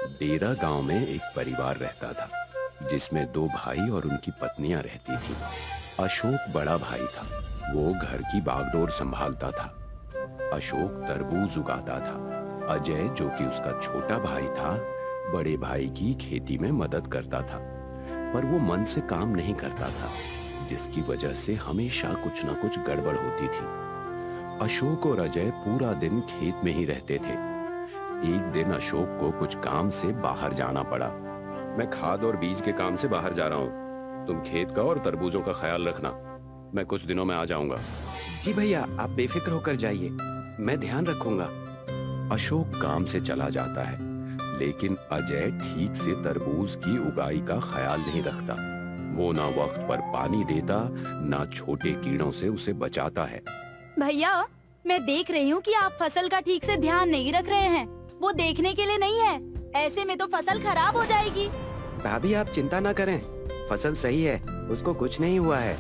डेरा गांव में एक परिवार रहता था जिसमें दो भाई और उनकी पत्नियां रहती थीं। अशोक बड़ा भाई था। वो घर की बागडोर संभालता था। अशोक तरबूज उगाता था। अजय, जो कि उसका छोटा भाई था, बड़े भाई की खेती में मदद करता था, पर वो मन से काम नहीं करता था, जिसकी वजह से हमेशा कुछ न कुछ गड़बड़ होती थी। अशोक और अजय पूरा दिन खेत में ही रहते थे। एक दिन अशोक को कुछ काम से बाहर जाना पड़ा। मैं खाद और बीज के काम से बाहर जा रहा हूँ। तुम खेत का और तरबूजों का ख्याल रखना। मैं कुछ दिनों में आ जाऊंगा। जी भैया, आप बेफिक्र होकर जाइए, मैं ध्यान रखूंगा। अशोक काम से चला जाता है, लेकिन अजय ठीक से तरबूज की उगाई का ख्याल नहीं रखता। वो ना वक्त पर पानी देता, ना छोटे कीड़ों से उसे बचाता है। भैया, मैं देख रही हूँ कि आप फसल का ठीक से ध्यान नहीं रख रहे हैं। वो देखने के लिए नहीं है, ऐसे में तो फसल खराब हो जाएगी। भाभी, आप चिंता ना करें, फसल सही है, उसको कुछ नहीं हुआ है।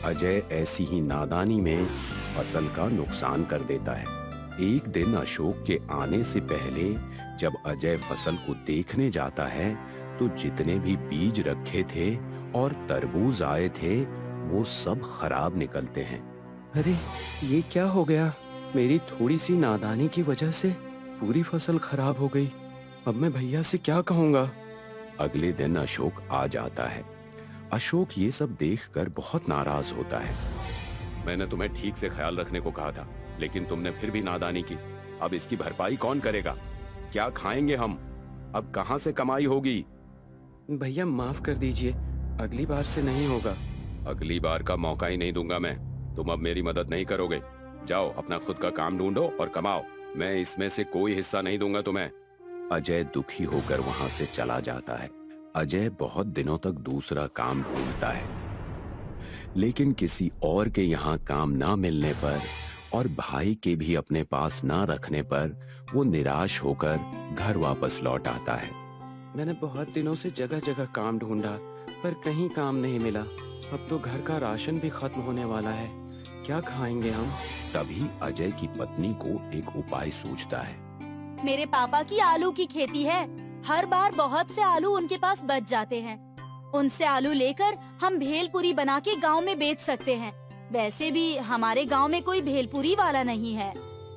अजय ऐसी ही नादानी में फसल का नुकसान कर देता है। एक दिन अशोक के आने से पहले जब अजय फसल को देखने जाता है, तो जितने भी बीज रखे थे और तरबूज आए थे, वो सब खराब निकलते हैं। अरे, ये क्या हो गया? मेरी थोड़ी सी नादानी की वजह से पूरी फसल खराब हो गई। अब मैं भैया से क्या कहूँगा? अगले दिन अशोक आ जाता है। अशोक ये सब देखकर बहुत नाराज होता है। मैंने तुम्हें ठीक से ख्याल रखने को कहा था, लेकिन तुमने फिर भी नादानी की। अब इसकी भरपाई कौन करेगा? क्या खाएंगे हम? अब कहाँ से कमाई होगी? भैया माफ कर दीजिए, अगली बार से नहीं होगा। अगली बार का मौका ही नहीं दूंगा मैं। तुम अब मेरी मदद नहीं करोगे। जाओ, अपना खुद का काम ढूंढो और कमाओ। मैं इसमें से कोई हिस्सा नहीं दूंगा तुम्हें। अजय दुखी होकर वहां से चला जाता है। अजय बहुत दिनों तक दूसरा काम ढूंढता है, लेकिन किसी और के यहाँ काम ना मिलने पर और भाई के भी अपने पास ना रखने पर वो निराश होकर घर वापस लौट आता है। मैंने बहुत दिनों से जगह जगह काम ढूंढा, पर कहीं काम नहीं मिला। अब तो घर का राशन भी खत्म होने वाला है, क्या खाएंगे हम? तभी अजय की पत्नी को एक उपाय सूझता है। मेरे पापा की आलू की खेती है। हर बार बहुत से आलू उनके पास बच जाते हैं। उनसे आलू लेकर हम भेलपुरी बना के गाँव में बेच सकते हैं। वैसे भी हमारे गांव में कोई भेलपुरी वाला नहीं है।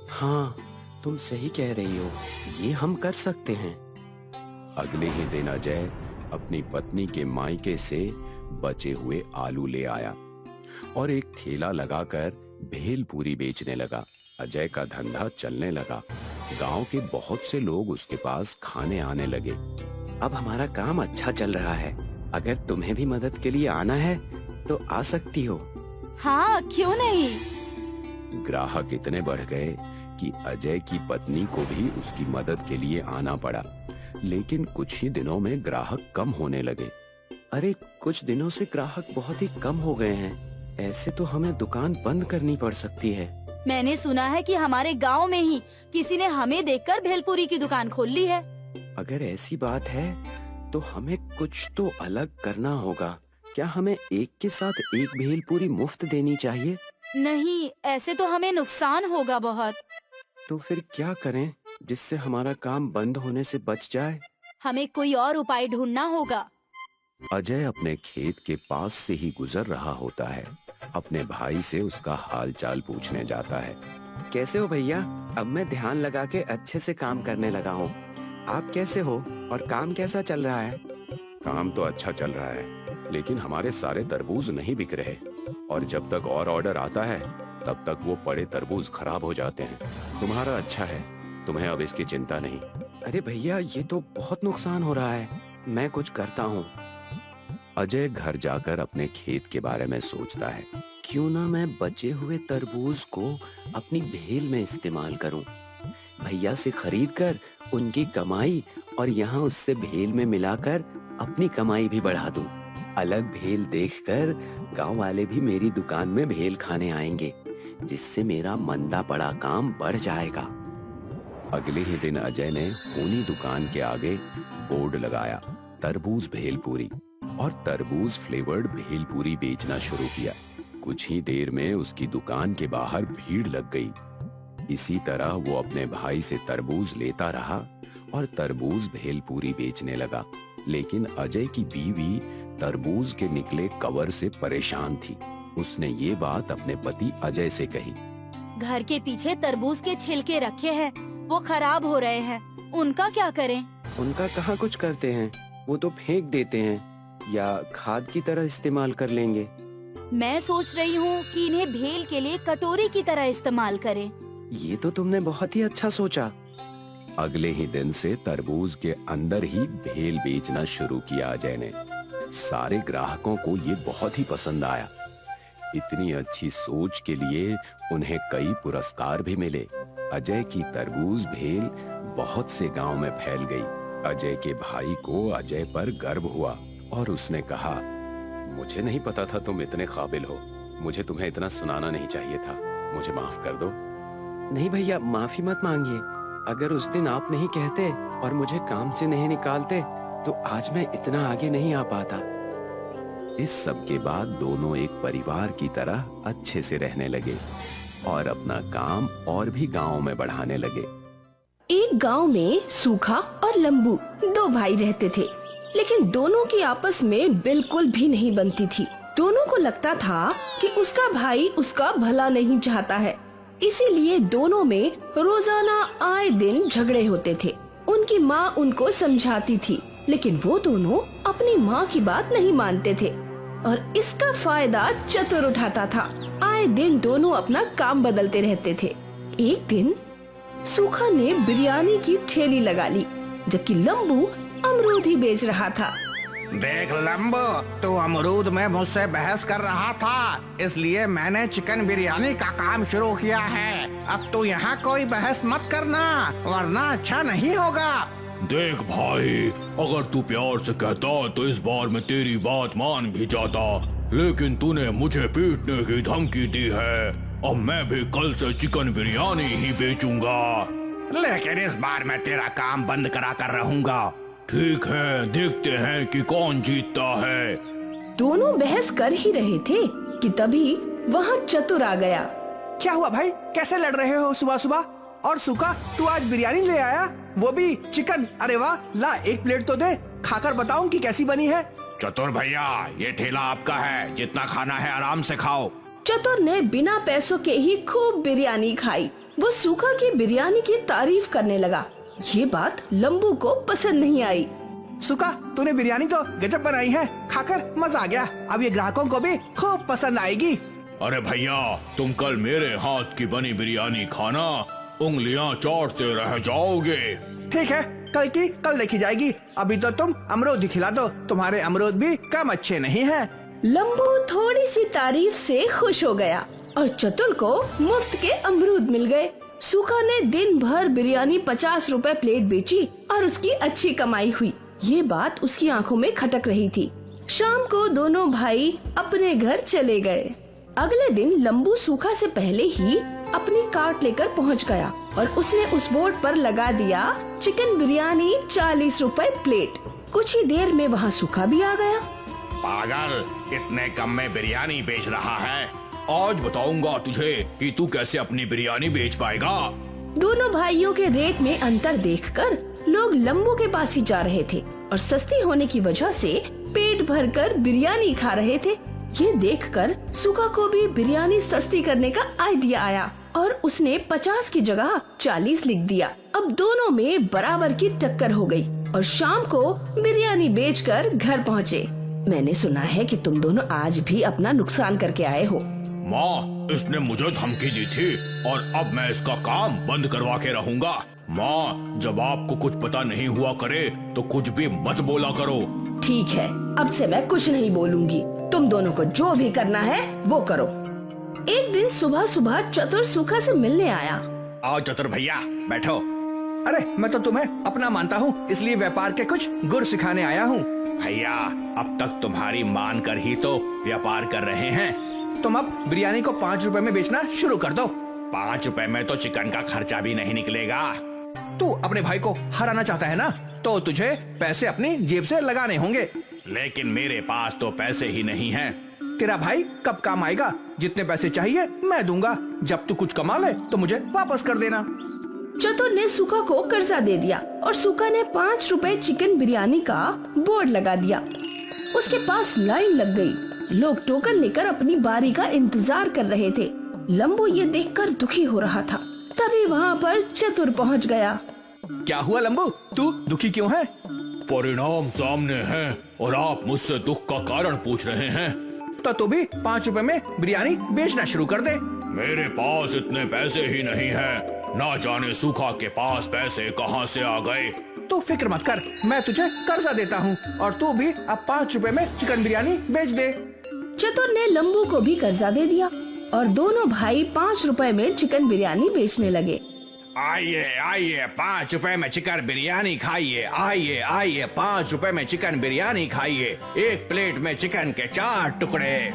हाँ, तुम सही कह रही हो, ये हम कर सकते हैं। अगले ही दिन अजय अपनी पत्नी के मायके से बचे हुए आलू ले आया और एक ठेला लगाकर भेलपुरी बेचने लगा। अजय का धंधा चलने लगा। गांव के बहुत से लोग उसके पास खाने आने लगे। अब हमारा काम अच्छा चल रहा है। अगर तुम्हें भी मदद के लिए आना है तो आ सकती हो। हाँ, क्यों नहीं। ग्राहक इतने बढ़ गए कि अजय की पत्नी को भी उसकी मदद के लिए आना पड़ा, लेकिन कुछ ही दिनों में ग्राहक कम होने लगे। अरे, कुछ दिनों से ग्राहक बहुत ही कम हो गए हैं। ऐसे तो हमें दुकान बंद करनी पड़ सकती है। मैंने सुना है कि हमारे गांव में ही किसी ने हमें देखकर भेलपुरी की दुकान खोल ली है। अगर ऐसी बात है तो हमें कुछ तो अलग करना होगा। क्या हमें एक के साथ एक भेलपुरी मुफ्त देनी चाहिए? नहीं, ऐसे तो हमें नुकसान होगा बहुत। तो फिर क्या करें जिससे हमारा काम बंद होने से बच जाए? हमें कोई और उपाय ढूंढना होगा। अजय अपने खेत के पास से ही गुजर रहा होता है। अपने भाई से उसका हालचाल पूछने जाता है। कैसे हो भैया? अब मैं ध्यान लगा के अच्छे से काम करने लगा हूँ। आप कैसे हो और काम कैसा चल रहा है? काम तो अच्छा चल रहा है, लेकिन हमारे सारे तरबूज नहीं बिक रहे और जब तक और ऑर्डर आता है तब तक वो पड़े तरबूज खराब हो जाते हैं। तुम्हारा अच्छा है, तुम्हें अब इसकी चिंता नहीं। अरे भैया, ये तो बहुत नुकसान हो रहा है, मैं कुछ करता हूँ। अजय घर जाकर अपने खेत के बारे में सोचता है। क्यों ना मैं बचे हुए तरबूज को अपनी भेल में इस्तेमाल करूं। भैया से खरीद कर उनकी कमाई और यहाँ उससे भेल में मिलाकर अपनी कमाई भी बढ़ा दूं। अलग भेल देखकर गांव वाले भी मेरी दुकान में भेल खाने आएंगे, जिससे मेरा मंदा पड़ा काम बढ़ जाएगा। अगले ही दिन अजय ने उन्हीं दुकान के आगे बोर्ड लगाया, तरबूज भेलपुरी, और तरबूज फ्लेवर्ड भेलपुरी बेचना शुरू किया। कुछ ही देर में उसकी दुकान के बाहर भीड़ लग गई। इसी तरह वो अपने भाई से तरबूज लेता रहा और तरबूज भेलपूरी बेचने लगा। लेकिन अजय की बीवी तरबूज के निकले कवर से परेशान थी। उसने ये बात अपने पति अजय से कही। घर के पीछे तरबूज के छिलके रखे हैं, वो खराब हो रहे हैं, उनका क्या करें? उनका कहाँ कुछ करते हैं, वो तो फेंक देते हैं या खाद की तरह इस्तेमाल कर लेंगे। मैं सोच रही हूँ कि इन्हें भेल के लिए कटोरी की तरह इस्तेमाल करें। ये तो तुमने बहुत ही अच्छा सोचा। अगले ही दिन से तरबूज के अंदर ही भेल बेचना शुरू किया अजय ने। सारे ग्राहकों को ये बहुत ही पसंद आया। इतनी अच्छी सोच के लिए उन्हें कई पुरस्कार भी मिले। अजय की तरबूज भेल बहुत से गांव में फैल गई। अजय के भाई को अजय पर गर्व हुआ और उसने कहा, मुझे नहीं पता था तुम इतने काबिल हो। मुझे तुम्हें इतना सुनाना नहीं चाहिए था। मुझे माफ कर दो। नहीं भैया, माफी मत मांगिए। अगर उस दिन आप नहीं कहते और मुझे काम से नहीं निकालते तो आज मैं इतना आगे नहीं आ पाता। इस सब के बाद दोनों एक परिवार की तरह अच्छे से रहने लगे और अपना काम और भी गांव में बढ़ाने लगे। एक गांव में सूखा और लंबू दो भाई रहते थे, लेकिन दोनों की आपस में बिल्कुल भी नहीं बनती थी। दोनों को लगता था कि उसका भाई उसका भला नहीं चाहता है, इसीलिए दोनों में रोजाना आए दिन झगड़े होते थे। उनकी माँ उनको समझाती थी, लेकिन वो दोनों अपनी माँ की बात नहीं मानते थे और इसका फायदा चतुर उठाता था। आए दिन दोनों अपना काम बदलते रहते थे। एक दिन सूखा ने बिरयानी की ठेली लगा ली, जबकि लंबू अमरूद ही बेच रहा था। देख लंबू, तू अमरूद में मुझसे बहस कर रहा था, इसलिए मैंने चिकन बिरयानी का काम शुरू किया है। अब तू यहाँ कोई बहस मत करना, वरना अच्छा नहीं होगा। देख भाई, अगर तू प्यार से कहता तो इस बार मैं तेरी बात मान भी जाता, लेकिन तूने मुझे पीटने की धमकी दी है। अब मैं भी कल से चिकन बिरयानी ही बेचूंगा। लेकिन इस बार मैं तेरा काम बंद करा कर रहूंगा। ठीक है, देखते हैं कि कौन जीतता है। दोनों बहस कर ही रहे थे कि तभी वहाँ चतुर आ गया। क्या हुआ भाई, कैसे लड़ रहे हो सुबह सुबह? और सूखा, तू आज बिरयानी ले आया, वो भी चिकन? अरे वाह, ला एक प्लेट तो दे, खाकर बताऊं कि कैसी बनी है। चतुर भैया, ये ठेला आपका है, जितना खाना है आराम से खाओ। चतुर ने बिना पैसों के ही खूब बिरयानी खाई। वो सूखा की बिरयानी की तारीफ करने लगा। ये बात लंबू को पसंद नहीं आई। सूखा, तूने बिरयानी तो गजब बनाई है, खाकर मजा आ गया। अब ये ग्राहकों को भी खूब पसंद आएगी। अरे भैया, तुम कल मेरे हाथ की बनी बिरयानी खाना, उंगलियां चाटते रह जाओगे। ठीक है, कल की कल देखी जाएगी। अभी तो तुम अमरूद ही खिला दो, तुम्हारे अमरूद भी कम अच्छे नहीं हैं। लंबू थोड़ी सी तारीफ से खुश हो गया और चतुर को मुफ्त के अमरूद मिल गए। सूखा ने दिन भर बिरयानी 50 रुपए प्लेट बेची और उसकी अच्छी कमाई हुई। ये बात उसकी आंखों में खटक रही थी। शाम को दोनों भाई अपने घर चले गए। अगले दिन लंबू सूखा से पहले ही अपनी कार्ट लेकर पहुंच गया और उसने उस बोर्ड पर लगा दिया, चिकन बिरयानी 40 रुपए प्लेट। कुछ ही देर में वहाँ सूखा भी आ गया। पागल, इतने कम में बिरयानी बेच रहा है। आज बताऊंगा तुझे कि तू कैसे अपनी बिरयानी बेच पाएगा। दोनों भाइयों के रेट में अंतर देखकर लोग लंबू के पास ही जा रहे थे और सस्ती होने की वजह से पेट भरकर बिरयानी खा रहे थे। ये देखकर सूखा को भी बिरयानी सस्ती करने का आइडिया आया और उसने 50 की जगह 40 लिख दिया। अब दोनों में बराबर की टक्कर हो गई और शाम को बिरयानी बेचकर घर पहुँचे। मैंने सुना है कि तुम दोनों आज भी अपना नुकसान करके आए हो। माँ, इसने मुझे धमकी दी थी और अब मैं इसका काम बंद करवा के रहूंगा। माँ, जब आपको कुछ पता नहीं हुआ करे तो कुछ भी मत बोला करो। ठीक है, अब से मैं कुछ नहीं बोलूंगी। तुम दोनों को जो भी करना है वो करो। एक दिन सुबह सुबह चतुर सूखा से मिलने आया। आओ चतुर भैया, बैठो। अरे मैं तो तुम्हें अपना मानता हूँ, इसलिए व्यापार के कुछ गुर सिखाने आया हूँ। भैया, अब तक तुम्हारी मान कर ही तो व्यापार कर रहे हैं। तुम अब बिरयानी को 5 रुपए में बेचना शुरू कर दो। 5 रुपए में तो चिकन का खर्चा भी नहीं निकलेगा। तू अपने भाई को हराना चाहता है ना, तो तुझे पैसे अपनी जेब से लगाने होंगे। लेकिन मेरे पास तो पैसे ही नहीं हैं। तेरा भाई कब काम आएगा? जितने पैसे चाहिए मैं दूंगा। जब तू कुछ कमा ले तो मुझे वापस कर देना। चतुर ने सूखा को कर्जा दे दिया और सूखा ने 5 रुपए चिकन बिरयानी का बोर्ड लगा दिया। उसके पास लाइन लग गई। लोग टोकन लेकर अपनी बारी का इंतजार कर रहे थे। लंबू ये देखकर दुखी हो रहा था। तभी वहाँ पर चतुर पहुँच गया। क्या हुआ लंबू, तू दुखी क्यों है? परिणाम सामने है और आप मुझसे दुख का कारण पूछ रहे हैं। तो तू भी 5 रुपए में बिरयानी बेचना शुरू कर दे। मेरे पास इतने पैसे ही नहीं है। ना जाने सूखा के पास पैसे कहाँ से आ गए। तू फिक्र मत कर, मैं तुझे कर्जा देता हूँ और तू भी अब 5 रुपए में चिकन बिरयानी बेच दे। चतुर ने लंबू को भी कर्जा दे दिया और दोनों भाई 5 रुपए में चिकन बिरयानी बेचने लगे। आइए आइए 5 रुपए में चिकन बिरयानी खाइए। आइए आइए 5 रुपए में चिकन बिरयानी खाइए। एक प्लेट में चिकन के 4 टुकड़े।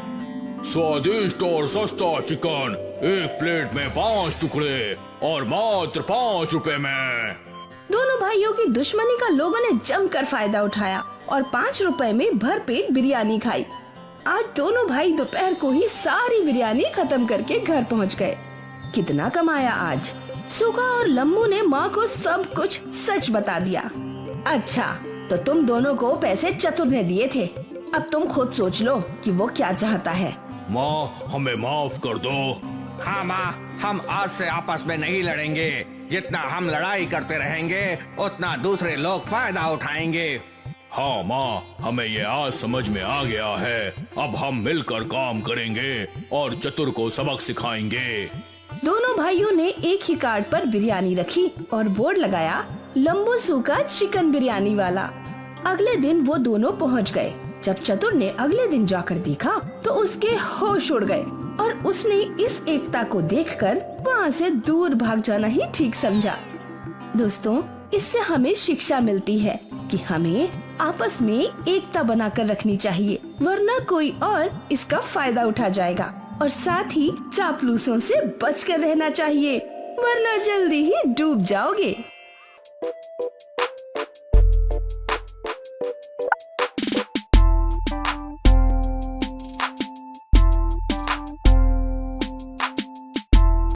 स्वादिष्ट और सस्ता चिकन, एक प्लेट में 5 टुकड़े और मात्र 5 रुपए में। दोनों भाइयों की दुश्मनी का लोगों ने जमकर फायदा उठाया और 5 रुपए में भरपेट बिरयानी खाई। आज दोनों भाई दोपहर को ही सारी बिरयानी खत्म करके घर पहुंच गए। कितना कमाया आज। सूखा और लंबू ने माँ को सब कुछ सच बता दिया। अच्छा, तो तुम दोनों को पैसे चतुर ने दिए थे। अब तुम खुद सोच लो कि वो क्या चाहता है। माँ, हमें माफ कर दो। हाँ माँ, हम आज से आपस में नहीं लड़ेंगे। जितना हम लड़ाई करते रहेंगे उतना दूसरे लोग फायदा उठाएंगे। हाँ माँ, हमें ये आज समझ में आ गया है। अब हम मिलकर काम करेंगे और चतुर को सबक सिखाएंगे। दोनों भाइयों ने एक ही कार्ड पर बिरयानी रखी और बोर्ड लगाया, लंबू सूखा चिकन बिरयानी वाला। अगले दिन वो दोनों पहुंच गए। जब चतुर ने अगले दिन जाकर देखा तो उसके होश उड़ गए और उसने इस एकता को देखकर वहाँ से दूर भाग जाना ही ठीक समझा। दोस्तों, इससे हमें शिक्षा मिलती है कि हमें आपस में एकता बनाकर रखनी चाहिए, वरना कोई और इसका फायदा उठा जाएगा। और साथ ही चापलूसों से बचकर रहना चाहिए, वरना जल्दी ही डूब जाओगे।